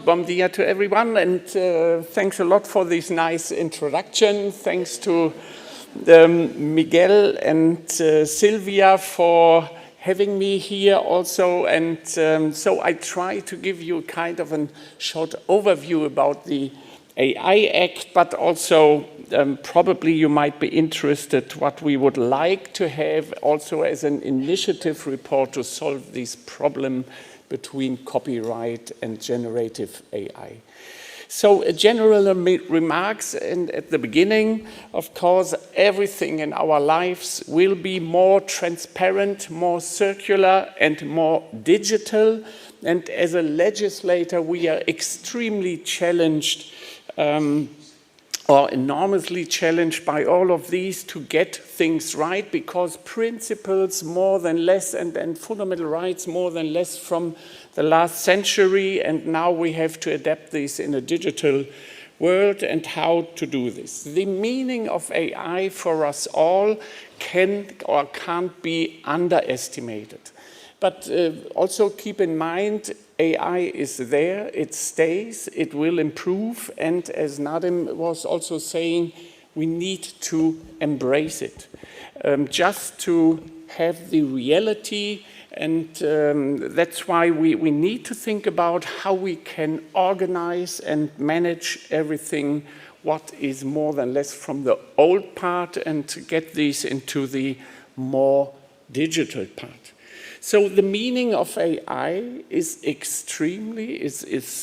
Bom dia to everyone, and thanks a lot for this nice introduction. Thanks to Miguel and Sylvia for having me here also, and so I try to give you kind of a short overview about the AI Act, but also probably you might be interested what we would like to have also as an initiative report to solve this problem between copyright and generative AI. So general remarks, and at the beginning, of course, everything in our lives will be more transparent, more circular, and more digital. And as a legislator, we are extremely challenged or enormously challenged by all of these to get things right, because principles more than less and fundamental rights more than less from the last century, and now we have to adapt this in a digital world. And how to do this? The meaning of AI for us all can or can't be underestimated. But also keep in mind, AI is there, it stays, it will improve, and as Nadim was also saying, we need to embrace it. Just to have the reality, and that's why we need to think about how we can organize and manage everything what is more than less from the old part and to get this into the more digital part. So the meaning of AI is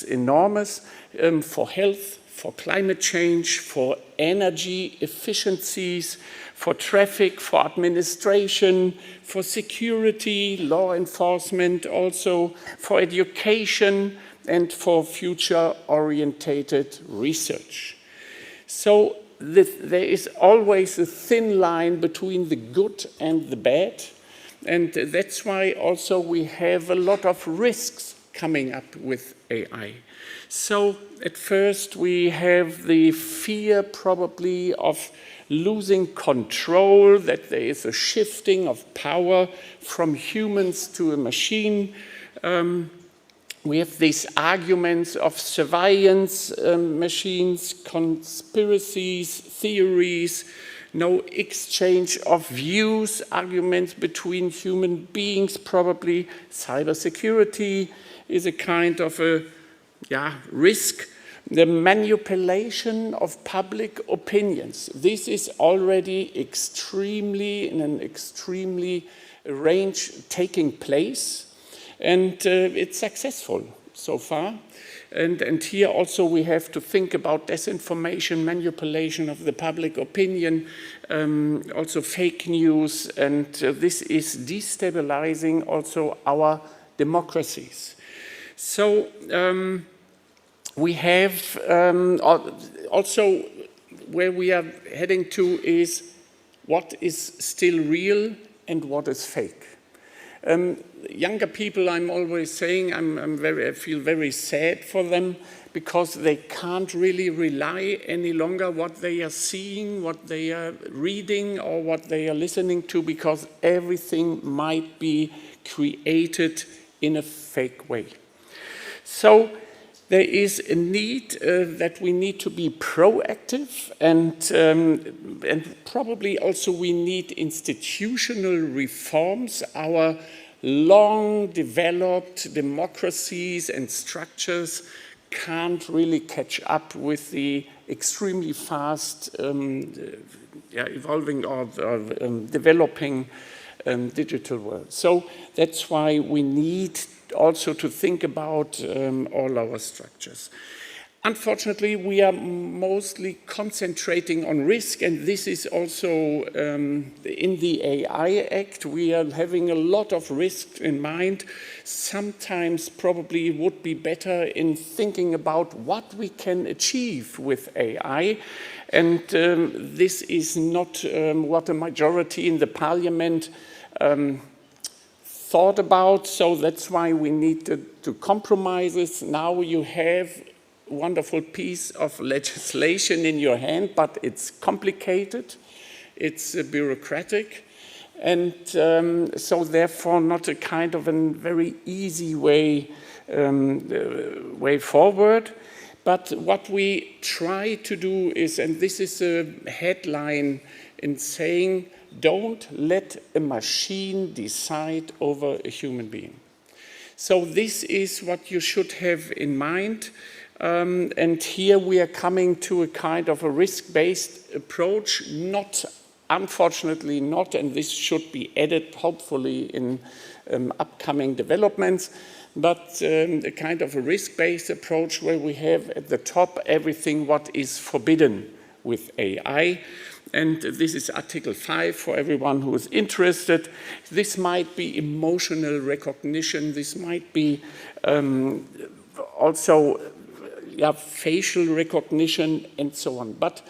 enormous for health, for climate change, for energy efficiencies, for traffic, for administration, for security, law enforcement, also for education and for future-orientated research. So there is always a thin line between the good and the bad. And that's why also we have a lot of risks coming up with AI. So at first we have the fear probably of losing control, that there is a shifting of power from humans to a machine. We have these arguments of surveillance machines, conspiracies, theories, no exchange of views, arguments between human beings, probably. Cybersecurity is a kind of a risk. The manipulation of public opinions. This is already in an extremely range taking place, and it's successful so far. And here also we have to think about disinformation, manipulation of the public opinion, also fake news, and this is destabilizing also our democracies. So we have also where we are heading to is what is still real and what is fake. Younger people, I'm always saying, I feel very sad for them, because they can't really rely any longer what they are seeing, what they are reading, or what they are listening to, because everything might be created in a fake way. So there is a need that we need to be proactive, and probably also we need institutional reforms. Our long developed democracies and structures can't really catch up with the extremely fast evolving or developing digital world. So that's why we need also to think about all our structures. Unfortunately, we are mostly concentrating on risk, and this is also in the AI Act. We are having a lot of risk in mind. Sometimes probably it would be better in thinking about what we can achieve with AI, and this is not what a majority in the Parliament thought about, so that's why we need to compromises. Now you have wonderful piece of legislation in your hand, but it's complicated, it's bureaucratic, and so therefore not a kind of a very easy way forward. But what we try to do is, and this is a headline in saying, don't let a machine decide over a human being. So this is what you should have in mind. And here we are coming to a kind of a risk-based approach, unfortunately not, and this should be added hopefully in upcoming developments, but a kind of a risk-based approach where we have at the top everything what is forbidden with AI. And this is Article 5 for everyone who is interested. This might be emotional recognition. This might be also facial recognition and so on. But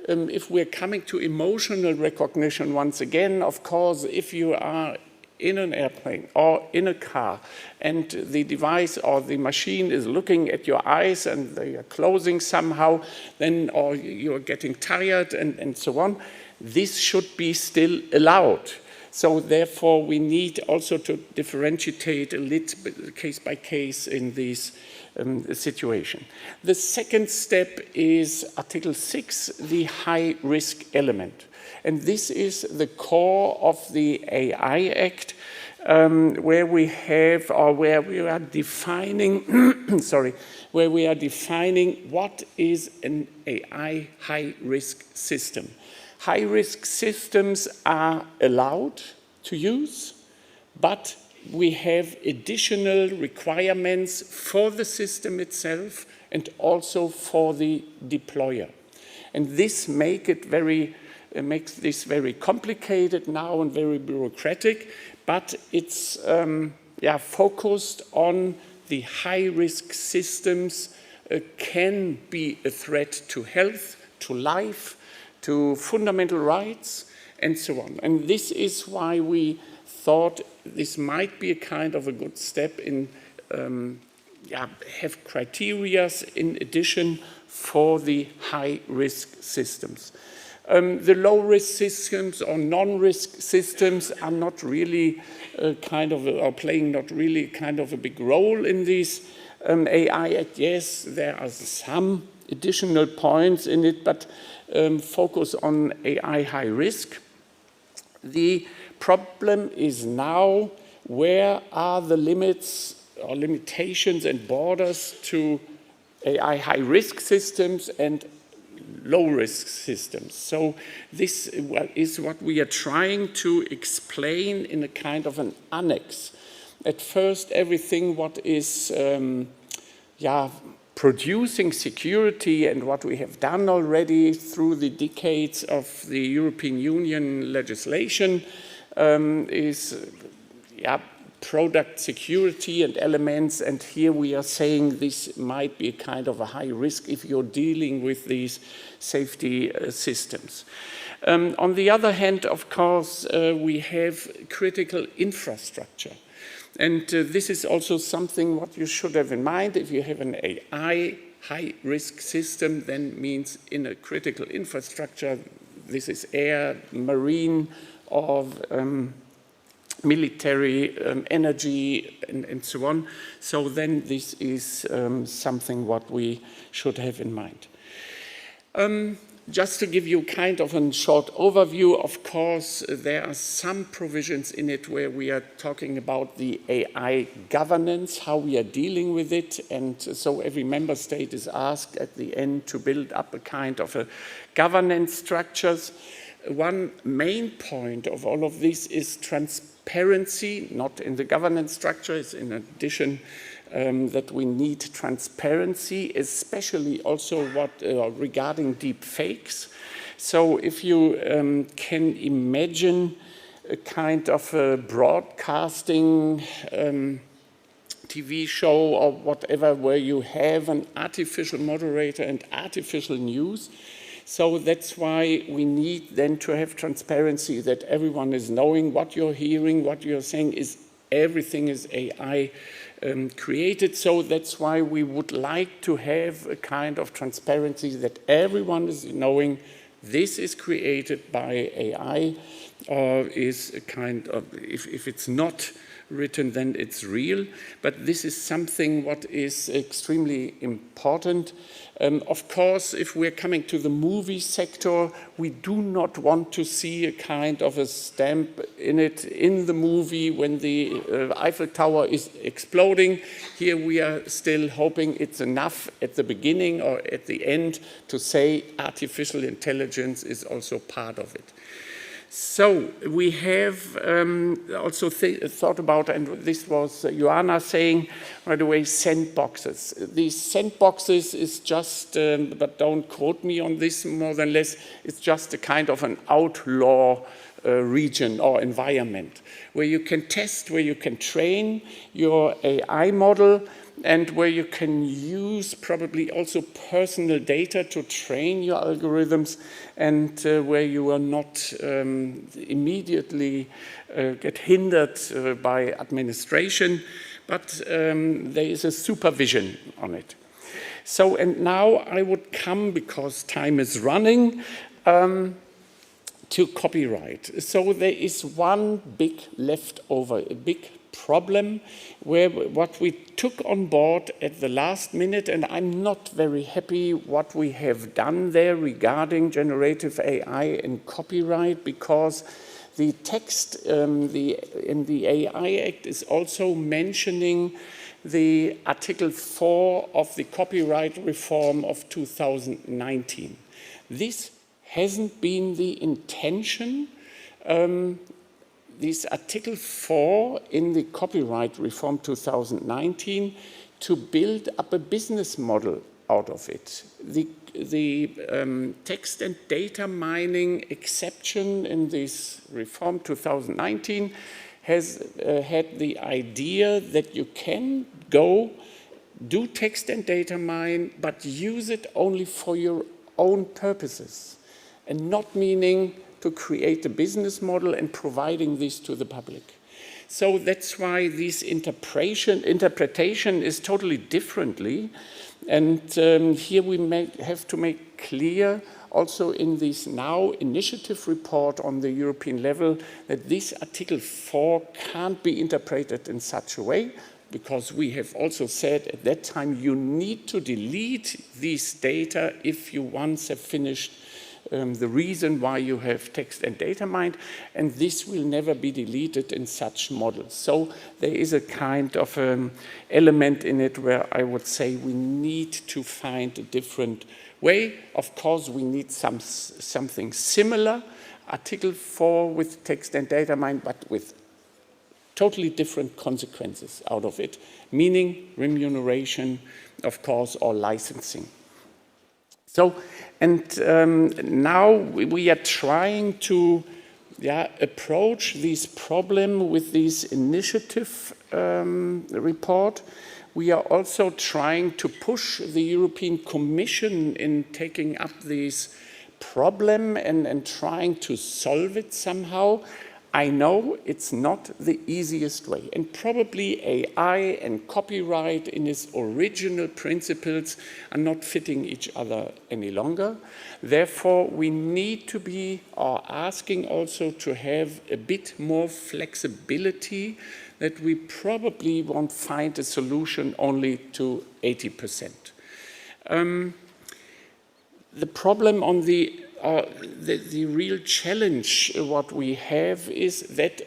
if we're coming to emotional recognition once again, of course, if you are in an airplane or in a car and the device or the machine is looking at your eyes and they are closing somehow, then or you're getting tired and so on, this should be still allowed. So therefore we need also to differentiate a little case by case in this situation. The second step is Article 6, the high risk element. And this is the core of the AI Act, where we have, or where we are defining, where we are defining what is an AI high-risk system. High-risk systems are allowed to use, but we have additional requirements for the system itself and also for the deployer. And this makes this very complicated now and very bureaucratic, but it's focused on the high-risk systems can be a threat to health, to life, to fundamental rights, and so on. And this is why we thought this might be a kind of a good step in have criteria in addition for the high-risk systems. The low-risk systems or non-risk systems are not really playing not really kind of a big role in this AI Act. Yes, there are some additional points in it, but focus on AI high risk. The problem is now, where are the limits or limitations and borders to AI high risk systems and low-risk systems. So this is what we are trying to explain in a kind of an annex. At first, everything what is producing security and what we have done already through the decades of the European Union legislation is product security and elements, and here we are saying this might be a kind of a high risk if you're dealing with these safety systems. On the other hand, of course, we have critical infrastructure. And this is also something what you should have in mind. If you have an AI high-risk system, then means in a critical infrastructure, this is air, marine, or military, energy, and so on. So then this is something what we should have in mind. Just to give you kind of a short overview, of course, there are some provisions in it where we are talking about the AI governance, how we are dealing with it, and so every member state is asked at the end to build up a kind of a governance structures. One main point of all of this is transparency, not in the governance structure, it's in addition that we need transparency, especially also what regarding deep fakes. So if you can imagine a kind of a broadcasting TV show or whatever where you have an artificial moderator and artificial news. So that's why we need then to have transparency, that everyone is knowing what you're hearing, what you're saying is everything is AI created. So that's why we would like to have a kind of transparency that everyone is knowing this is created by AI or is a kind of, if it's not written, then it's real. But this is something what is extremely important. Of course, if we're coming to the movie sector, we do not want to see a kind of a stamp in it in the movie when the Eiffel Tower is exploding. Here we are still hoping it's enough at the beginning or at the end to say artificial intelligence is also part of it. So we have also thought about, and this was Joanna saying, by the way, sandboxes. These sandboxes is just, but don't quote me on this more than less, it's just a kind of an outlaw region or environment where you can test, where you can train your AI model, and where you can use probably also personal data to train your algorithms, and where you are not immediately get hindered by administration, but there is a supervision on it. So, and now I would come, because time is running, to copyright. So there is one big leftover, a big problem where what we took on board at the last minute, and I'm not very happy what we have done there regarding generative AI and copyright, because the text in the AI Act is also mentioning the Article 4 of the copyright reform of 2019. This hasn't been the intention. This Article 4 in the Copyright Reform 2019 to build up a business model out of it. The text and data mining exception in this Reform 2019 has had the idea that you can go do text and data mine, but use it only for your own purposes, and not meaning to create a business model and providing this to the public. So that's why this interpretation is totally differently. And here we have to make clear also in this now initiative report on the European level that this Article 4 can't be interpreted in such a way, because we have also said at that time you need to delete these data if you once have finished the reason why you have text and data mined, and this will never be deleted in such models. So there is a kind of element in it where I would say we need to find a different way. Of course, we need something similar, Article 4 with text and data mine, but with totally different consequences out of it, meaning remuneration, of course, or licensing. So, and now we are trying to approach this problem with this initiative report. We are also trying to push the European Commission in taking up this problem and trying to solve it somehow. I know it's not the easiest way, and probably AI and copyright in its original principles are not fitting each other any longer. Therefore, we need to be asking also to have a bit more flexibility, that we probably won't find a solution only to 80%. The problem on the real challenge what we have is that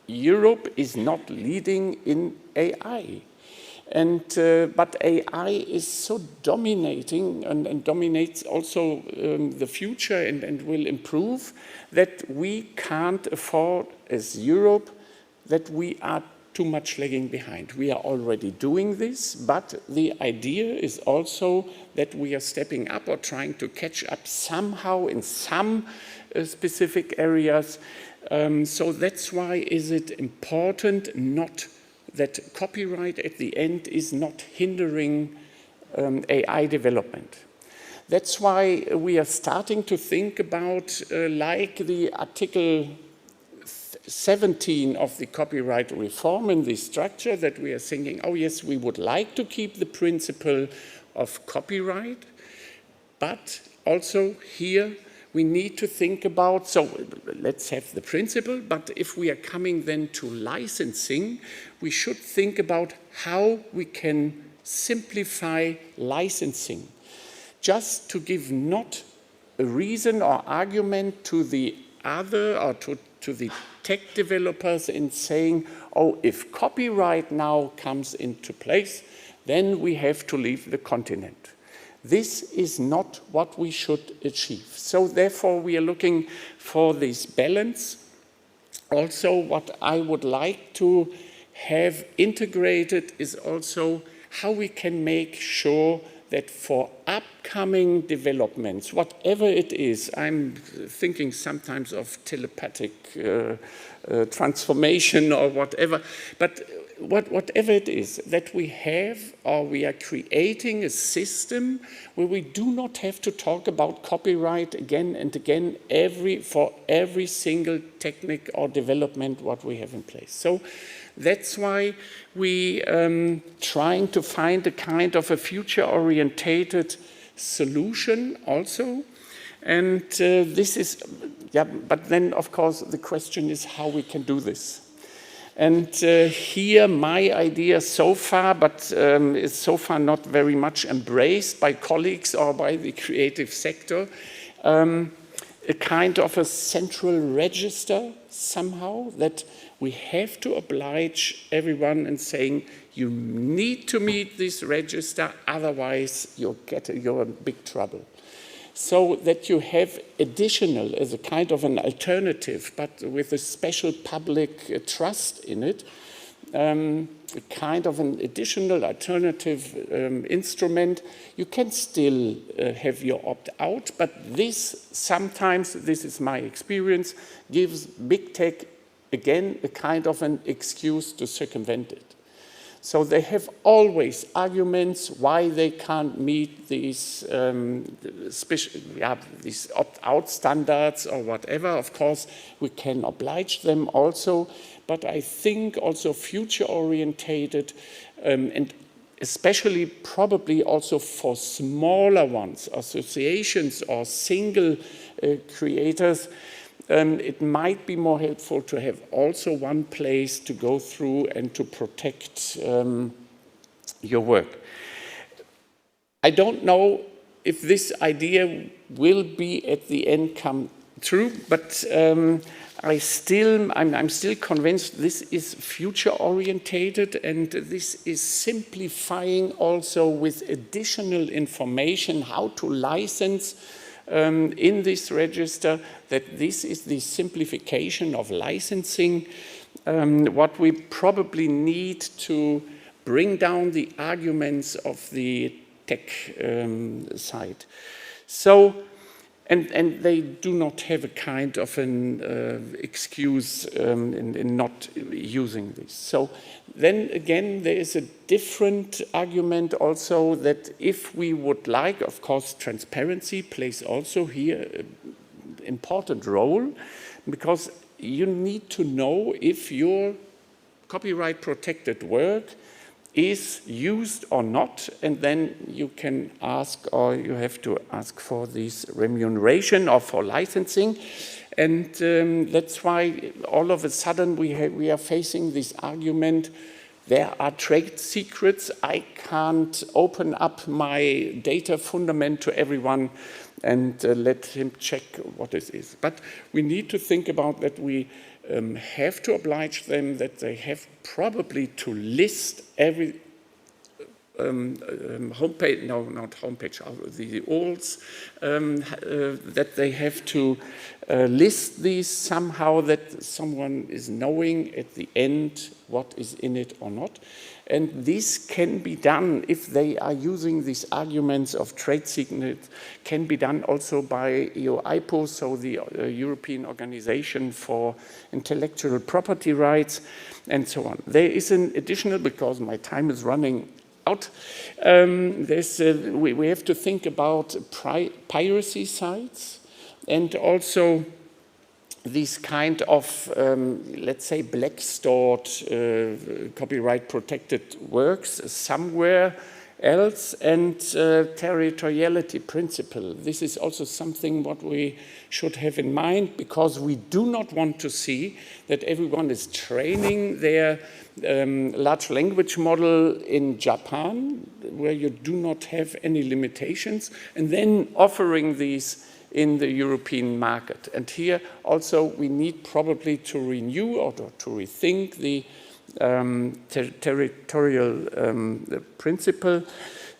Europe is not leading in AI. And, but AI is so dominating and dominates also the future and will improve, that we can't afford as Europe that we are too much lagging behind. We are already doing this, but the idea is also that we are stepping up or trying to catch up somehow in some specific areas. So that's why is it important not that copyright at the end is not hindering AI development. That's why we are starting to think about like the Article 17 of the copyright reform in this structure, that we are thinking, oh yes, we would like to keep the principle of copyright, but also here we need to think about, so let's have the principle, but if we are coming then to licensing, we should think about how we can simplify licensing. Just to give not a reason or argument to the other or to the tech developers in saying, oh, if copyright now comes into place, then we have to leave the continent. This is not what we should achieve. So therefore we are looking for this balance. Also what I would like to have integrated is also how we can make sure that for upcoming developments, whatever it is, I'm thinking sometimes of telepathic transformation or whatever, but whatever it is that we have, or we are creating a system where we do not have to talk about copyright again and again for every single technique or development what we have in place. So that's why we trying to find a kind of a future-orientated solution also. And this is, yeah, but then of course the question is how we can do this. And here my idea so far, but is so far not very much embraced by colleagues or by the creative sector, a kind of a central register somehow that we have to oblige everyone in saying you need to meet this register, otherwise you're in big trouble. So that you have additional, as a kind of an alternative, but with a special public trust in it, a kind of an additional alternative instrument. You can still have your opt-out, but this sometimes, this is my experience, gives big tech, again, a kind of an excuse to circumvent it. So they have always arguments why they can't meet these these opt-out standards or whatever. Of course, we can oblige them also, but I think also future-orientated and especially probably also for smaller ones, associations or single creators, it might be more helpful to have also one place to go through and to protect your work. I don't know if this idea will be at the end come true, but I'm still convinced this is future-orientated and this is simplifying also with additional information how to license in this register, that this is the simplification of licensing, what we probably need to bring down the arguments of the tech side. So, and they do not have a kind of an excuse in not using this. So then again, there is a different argument also that if we would like, of course, transparency plays also here an important role, because you need to know if your copyright protected work is used or not, and then you can ask, or you have to ask for this remuneration or for licensing. And that's why all of a sudden we are facing this argument, there are trade secrets, I can't open up my data fundament to everyone and let him check what this is. But we need to think about that we have to oblige them, that they have probably to list every homepage, no, not homepage, the OLs, that they have to list these somehow, that someone is knowing at the end what is in it or not. And this can be done if they are using these arguments of trade secrets, can be done also by EOIPO, so the European Organization for Intellectual Property Rights, and so on. There is an additional, because my time is running out, we have to think about piracy sites and also these kind of, let's say, black stored copyright protected works somewhere else. And territoriality principle. This is also something what we should have in mind, because we do not want to see that everyone is training their large language model in Japan, where you do not have any limitations, and then offering these in the European market. And here also we need probably to renew or to rethink the territorial principle.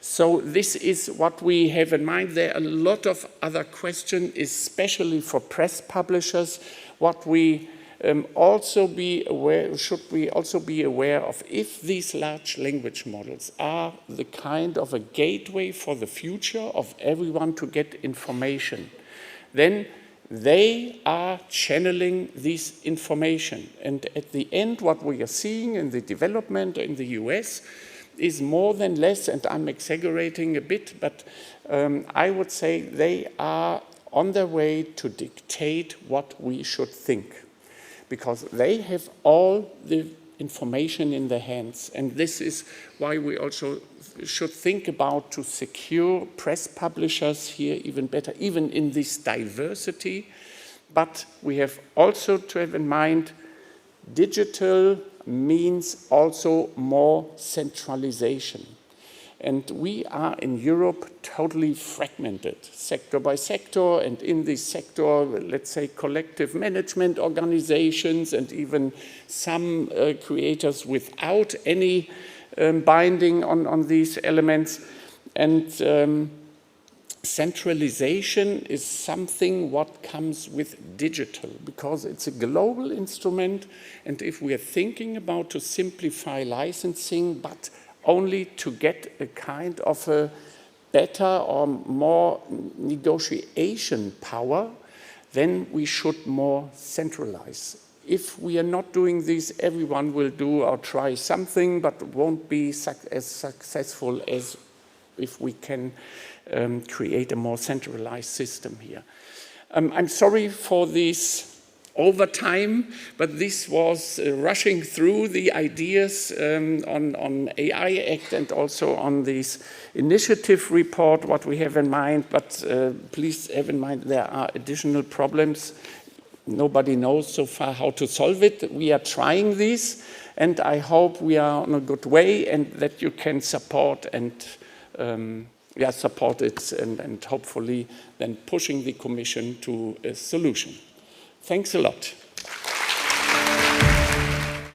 So this is what we have in mind. There are a lot of other questions, especially for press publishers. What we also be aware, should we also be aware of, if these large language models are the kind of a gateway for the future of everyone to get information, then they are channeling this information. And at the end, what we are seeing in the development in the US is more than less, and I'm exaggerating a bit, but I would say they are on their way to dictate what we should think, because they have all the information in their hands. And this is why we also should think about to secure press publishers here even better, even in this diversity. But we have also to have in mind digital means also more centralization. And we are in Europe totally fragmented, sector by sector, and in this sector, let's say, collective management organizations, and even some creators without any binding on these elements. And centralization is something what comes with digital, because it's a global instrument, and if we are thinking about to simplify licensing, but only to get a kind of a better or more negotiation power, then we should more centralize. If we are not doing this, everyone will do or try something, but won't be as successful as if we can create a more centralized system here. I'm sorry for this overtime, but this was rushing through the ideas on AI Act and also on this initiative report, what we have in mind. But please have in mind there are additional problems. Nobody knows so far how to solve it. We are trying this, and I hope we are on a good way, and that you can support and support it, and hopefully then pushing the Commission to a solution. Thanks a lot.